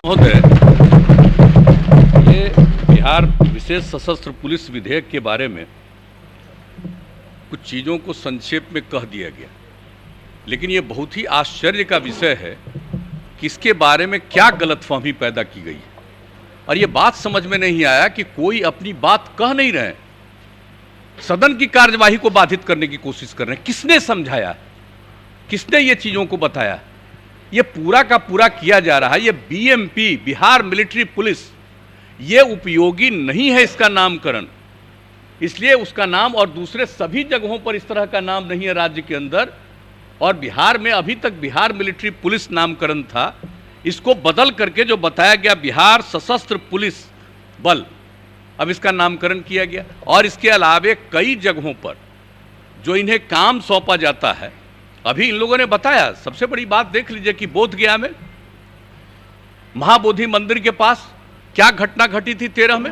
महोदय, ये बिहार विशेष सशस्त्र पुलिस विधेयक के बारे में कुछ चीज़ों को संक्षेप में कह दिया गया, लेकिन ये बहुत ही आश्चर्य का विषय है कि इसके बारे में क्या गलतफहमी पैदा की गई है। और ये बात समझ में नहीं आया कि कोई अपनी बात कह नहीं रहे, सदन की कार्यवाही को बाधित करने की कोशिश कर रहे हैं। किसने समझाया, किसने ये चीज़ों को बताया? ये पूरा का पूरा किया जा रहा है। ये बीएमपी, बिहार मिलिट्री पुलिस, ये उपयोगी नहीं है इसका नामकरण, इसलिए उसका नाम और दूसरे सभी जगहों पर इस तरह का नाम नहीं है राज्य के अंदर। और बिहार में अभी तक बिहार मिलिट्री पुलिस नामकरण था, इसको बदल करके जो बताया गया बिहार सशस्त्र पुलिस बल, अब इसका नामकरण किया गया। और इसके अलावे कई जगहों पर जो इन्हें काम सौंपा जाता है, अभी इन लोगों ने बताया। सबसे बड़ी बात देख लीजिए कि बोधगया में महाबोधि मंदिर के पास क्या घटना घटी थी 13 में,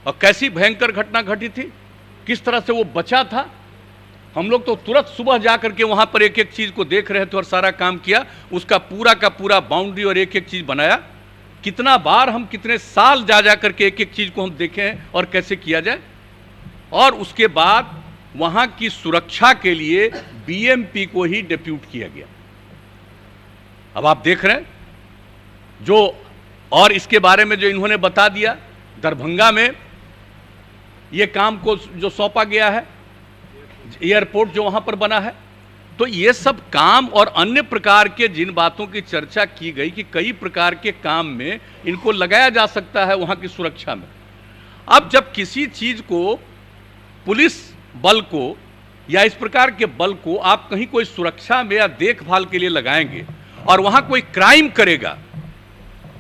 और कैसी भयंकर घटना घटी थी, किस तरह से वो बचा था। हम लोग तो तुरंत सुबह जा करके वहां पर एक एक चीज को देख रहे थे और सारा काम किया, उसका पूरा का पूरा बाउंड्री और एक एक चीज बनाया। कितना बार हम कितने साल जा जा करके एक एक चीज को हम देखे हैं और कैसे किया जाए। और उसके बाद वहां की सुरक्षा के लिए बीएमपी को ही डिप्यूट किया गया। अब आप देख रहे हैं जो, और इसके बारे में जो इन्होंने बता दिया, दरभंगा में ये काम को जो सौंपा गया है, एयरपोर्ट जो वहां पर बना है, तो ये सब काम और अन्य प्रकार के जिन बातों की चर्चा की गई कि कई प्रकार के काम में इनको लगाया जा सकता है वहां की सुरक्षा में। अब जब किसी चीज को, पुलिस बल को या इस प्रकार के बल को आप कहीं कोई सुरक्षा में या देखभाल के लिए लगाएंगे और वहां कोई क्राइम करेगा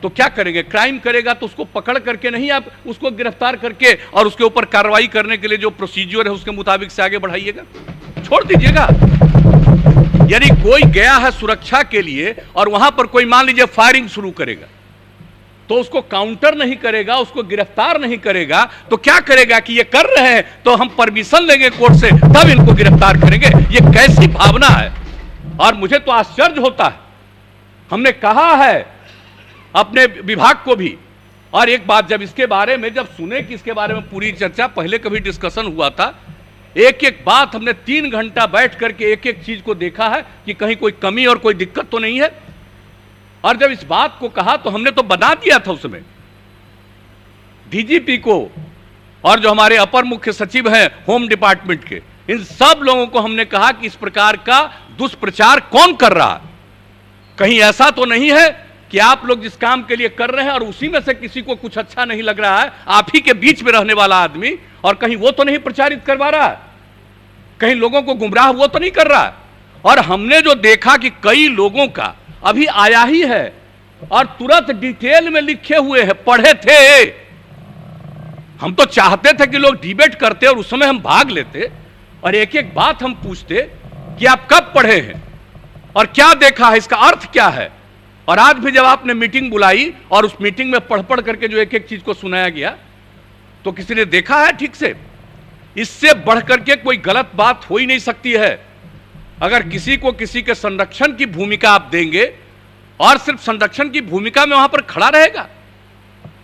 तो क्या करेंगे? क्राइम करेगा तो उसको पकड़ करके नहीं, आप उसको गिरफ्तार करके और उसके ऊपर कार्रवाई करने के लिए जो प्रोसीजर है उसके मुताबिक से आगे बढ़ाइएगा, छोड़ दीजिएगा। यानी कोई गया है सुरक्षा के लिए और वहां पर कोई मान लीजिए फायरिंग शुरू करेगा, तो उसको काउंटर नहीं करेगा, उसको गिरफ्तार नहीं करेगा, तो क्या करेगा कि ये कर रहे हैं तो हम परमिशन लेंगे कोर्ट से, तब इनको गिरफ्तार करेंगे। ये कैसी भावना है? और मुझे तो आश्चर्य होता है। हमने कहा है अपने विभाग को भी, और एक बात जब इसके बारे में जब सुने कि इसके बारे में पूरी चर्चा, पहले कभी डिस्कशन हुआ था, एक एक बात हमने 3 घंटा बैठ करके एक एक चीज को देखा है कि कहीं कोई कमी और कोई दिक्कत तो नहीं है। और जब इस बात को कहा तो हमने तो बना दिया था उसमें डीजीपी को और जो हमारे अपर मुख्य सचिव हैं होम डिपार्टमेंट के, इन सब लोगों को हमने कहा कि इस प्रकार का दुष्प्रचार कौन कर रहा है। कहीं ऐसा तो नहीं है कि आप लोग जिस काम के लिए कर रहे हैं और उसी में से किसी को कुछ अच्छा नहीं लग रहा है, आप ही के बीच में रहने वाला आदमी, और कहीं वो तो नहीं प्रचारित करवा रहा है, कहीं लोगों को गुमराह वो तो नहीं कर रहा है। और हमने जो देखा कि कई लोगों का अभी आया ही है और तुरंत डिटेल में लिखे हुए हैं, पढ़े थे। हम तो चाहते थे कि लोग डिबेट करते और उस समय हम भाग लेते और एक एक बात हम पूछते कि आप कब पढ़े हैं और क्या देखा है, इसका अर्थ क्या है। और आज भी जब आपने मीटिंग बुलाई और उस मीटिंग में पढ़ पढ़ करके जो एक एक चीज को सुनाया गया, तो किसी ने देखा है ठीक से? इससे बढ़ करके कोई गलत बात हो ही नहीं सकती है। अगर किसी को किसी के संरक्षण की भूमिका आप देंगे और सिर्फ संरक्षण की भूमिका में वहां पर खड़ा रहेगा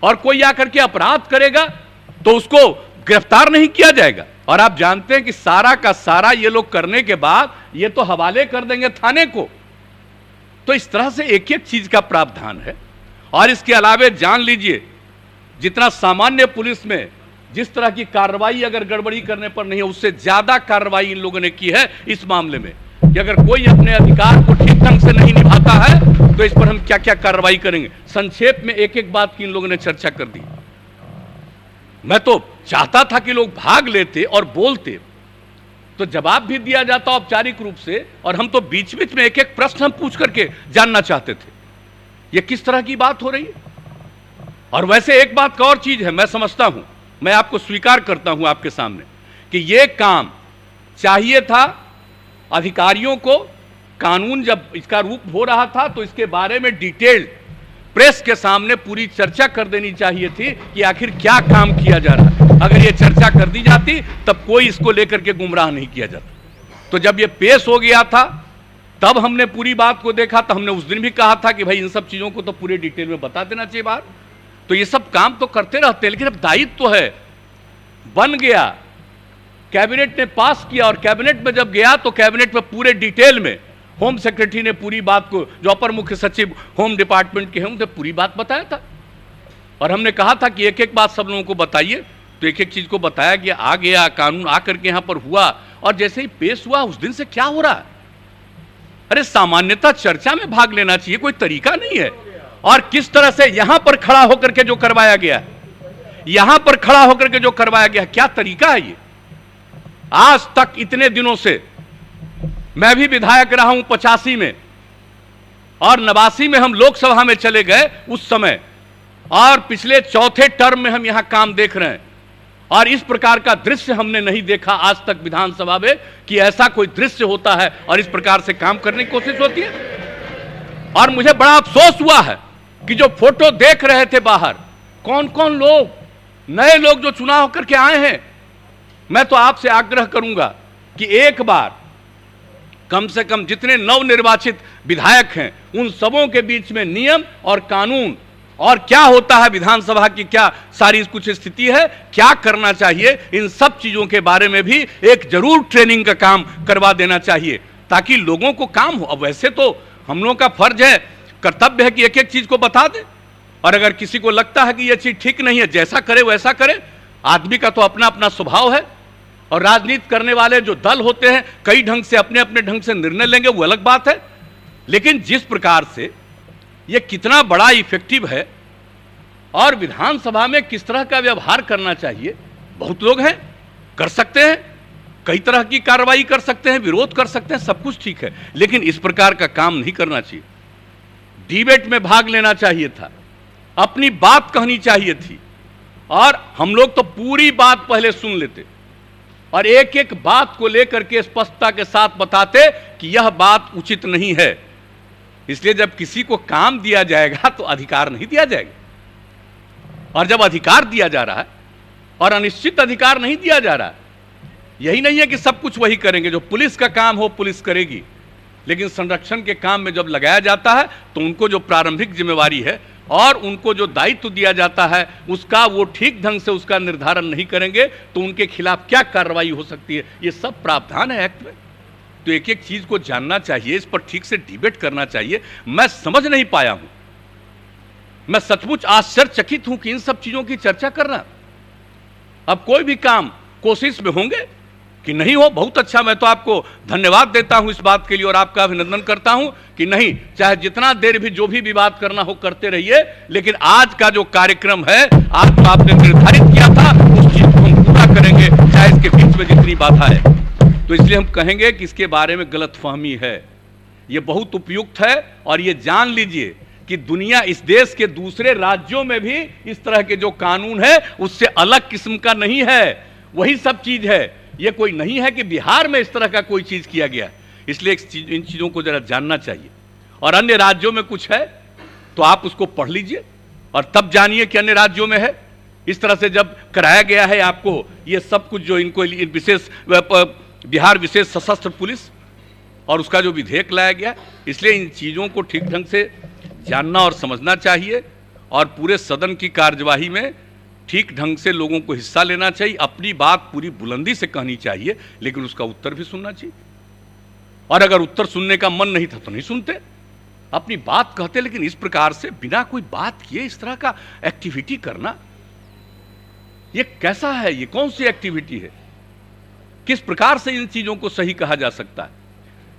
और कोई आकर के अपराध करेगा तो उसको गिरफ्तार नहीं किया जाएगा। और आप जानते हैं कि सारा का सारा ये लोग करने के बाद ये तो हवाले कर देंगे थाने को। तो इस तरह से एक एक चीज का प्रावधान है। और इसके अलावे जान लीजिए, जितना सामान्य पुलिस में जिस तरह की कार्रवाई अगर गड़बड़ी करने पर नहीं है, उससे ज्यादा कार्रवाई इन लोगों ने की है इस मामले में कि अगर कोई अपने अधिकार को ठीक ढंग से नहीं निभाता है तो इस पर हम क्या क्या कार्रवाई करेंगे। संक्षेप में एक एक बात की इन लोगों ने चर्चा कर दी। मैं तो चाहता था कि लोग भाग लेते और बोलते, तो जवाब भी दिया जाता औपचारिक रूप से, और हम तो बीच बीच में एक एक प्रश्न हम पूछ करके जानना चाहते थे ये किस तरह की बात हो रही है। और वैसे एक बात का और चीज है, मैं समझता हूं, मैं आपको स्वीकार करता हूं आपके सामने कि यह काम चाहिए था अधिकारियों को। कानून जब इसका रूप हो रहा था तो इसके बारे में डिटेल्ड प्रेस के सामने पूरी चर्चा कर देनी चाहिए थी कि आखिर क्या काम किया जा रहा है। अगर ये चर्चा कर दी जाती तब कोई इसको लेकर के गुमराह नहीं किया जाता। तो जब ये पेश हो गया था तब हमने पूरी बात को देखा, तो हमने उस दिन भी कहा था कि भाई इन सब चीजों को तो पूरे डिटेल में बता देना चाहिए बाहर। तो ये सब काम तो करते रहते हैं, लेकिन अब दायित्व तो है, बन गया, कैबिनेट ने पास किया, और कैबिनेट में जब गया तो कैबिनेट में पूरे डिटेल में होम सेक्रेटरी ने पूरी बात को, जो अपर मुख्य सचिव होम डिपार्टमेंट के हैं, उनसे पूरी बात बताया था। और हमने कहा था कि एक एक बात सब लोगों को बताइए, तो एक एक चीज को बताया गया, आ गया कानून आकर के यहां पर हुआ, और जैसे ही पेश हुआ उस दिन से क्या हो रहा है? अरे सामान्यतः चर्चा में भाग लेना चाहिए, कोई तरीका नहीं है। और किस तरह से यहां पर खड़ा होकर के जो करवाया गया, यहां पर खड़ा होकर के जो करवाया गया, क्या तरीका है ये? आज तक इतने दिनों से मैं भी विधायक रहा हूं 85 में, और 89 में हम लोकसभा में चले गए उस समय, और पिछले चौथे टर्म में हम यहां काम देख रहे हैं, और इस प्रकार का दृश्य हमने नहीं देखा आज तक विधानसभा में कि ऐसा कोई दृश्य होता है और इस प्रकार से काम करने की कोशिश होती है। और मुझे बड़ा अफसोस हुआ है कि जो फोटो देख रहे थे बाहर, कौन कौन लोग, नए लोग जो चुनाव करके आए हैं, मैं तो आपसे आग्रह करूंगा कि एक बार कम से कम जितने नवनिर्वाचित विधायक हैं उन सबों के बीच में नियम और कानून और क्या होता है विधानसभा की, क्या सारी कुछ स्थिति है, क्या करना चाहिए, इन सब चीजों के बारे में भी एक जरूर ट्रेनिंग का काम करवा देना चाहिए, ताकि लोगों को काम हो। अब वैसे तो हम लोगों का फर्ज है, कर्तव्य है कि एक एक चीज को बता दे, और अगर किसी को लगता है कि यह चीज ठीक नहीं है, जैसा करे वैसा करे। आदमी का तो अपना अपना स्वभाव है, और राजनीति करने वाले जो दल होते हैं कई ढंग से अपने अपने ढंग से निर्णय लेंगे, वो अलग बात है। लेकिन जिस प्रकार से ये कितना बड़ा इफेक्टिव है, और विधानसभा में किस तरह का व्यवहार करना चाहिए, बहुत लोग हैं, कर सकते हैं, कई तरह की कार्रवाई कर सकते हैं, विरोध कर सकते हैं, सब कुछ ठीक है, लेकिन इस प्रकार का काम नहीं करना चाहिए। डिबेट में भाग लेना चाहिए था, अपनी बात कहनी चाहिए थी, और हम लोग तो पूरी बात पहले सुन लेते और एक एक बात को लेकर के स्पष्टता के साथ बताते कि यह बात उचित नहीं है। इसलिए जब किसी को काम दिया जाएगा तो अधिकार नहीं दिया जाएगा, और जब अधिकार दिया जा रहा है और अनिश्चित अधिकार नहीं दिया जा रहा है, यही नहीं है कि सब कुछ वही करेंगे, जो पुलिस का काम हो पुलिस करेगी, लेकिन संरक्षण के काम में जब लगाया जाता है तो उनको जो प्रारंभिक जिम्मेवारी है और उनको जो दायित्व दिया जाता है उसका वो ठीक ढंग से उसका निर्धारण नहीं करेंगे तो उनके खिलाफ क्या कार्रवाई हो सकती है, ये सब प्रावधान है एक्ट में। तो एक एक चीज को जानना चाहिए, इस पर ठीक से डिबेट करना चाहिए। मैं समझ नहीं पाया हूं, मैं सचमुच आश्चर्यचकित हूं कि इन सब चीजों की चर्चा करना। अब कोई भी काम कोशिश में होंगे कि नहीं हो, बहुत अच्छा, मैं तो आपको धन्यवाद देता हूं इस बात के लिए और आपका अभिनंदन करता हूं कि नहीं, चाहे जितना देर भी जो भी विवाद करना हो करते रहिए, लेकिन आज का जो कार्यक्रम है, आज जो आपने निर्धारित किया था उस चीज को हम पूरा करेंगे, चाहे इसके बीच में जितनी बाधा है। तो इसलिए हम कहेंगे कि इसके बारे में गलतफहमी है, ये बहुत उपयुक्त है, और ये जान लीजिए कि दुनिया, इस देश के दूसरे राज्यों में भी इस तरह के जो कानून है उससे अलग किस्म का नहीं है, वही सब चीज है। ये कोई नहीं है कि बिहार में इस तरह का कोई चीज किया गया, इसलिए इन चीजों को जरा जानना चाहिए। और अन्य राज्यों में कुछ है तो आप उसको पढ़ लीजिए और तब जानिए कि अन्य राज्यों में है। इस तरह से जब कराया गया है आपको ये सब कुछ, जो इनको विशेष बिहार विशेष सशस्त्र पुलिस और उसका जो विधेयक लाया गया, इसलिए इन चीजों को ठीक ढंग से जानना और समझना चाहिए, और पूरे सदन की कार्यवाही में ठीक ढंग से लोगों को हिस्सा लेना चाहिए, अपनी बात पूरी बुलंदी से कहनी चाहिए, लेकिन उसका उत्तर भी सुनना चाहिए। और अगर उत्तर सुनने का मन नहीं था तो नहीं सुनते, अपनी बात कहते, लेकिन इस प्रकार से बिना कोई बात किए इस तरह का एक्टिविटी करना, ये कैसा है, ये कौन सी एक्टिविटी है, किस प्रकार से इन चीजों को सही कहा जा सकता है।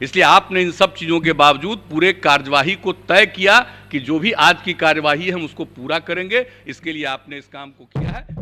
इसलिए आपने इन सब चीजों के बावजूद पूरे कार्यवाही को तय किया कि जो भी आज की कार्यवाही है हम उसको पूरा करेंगे, इसके लिए आपने इस काम को किया है।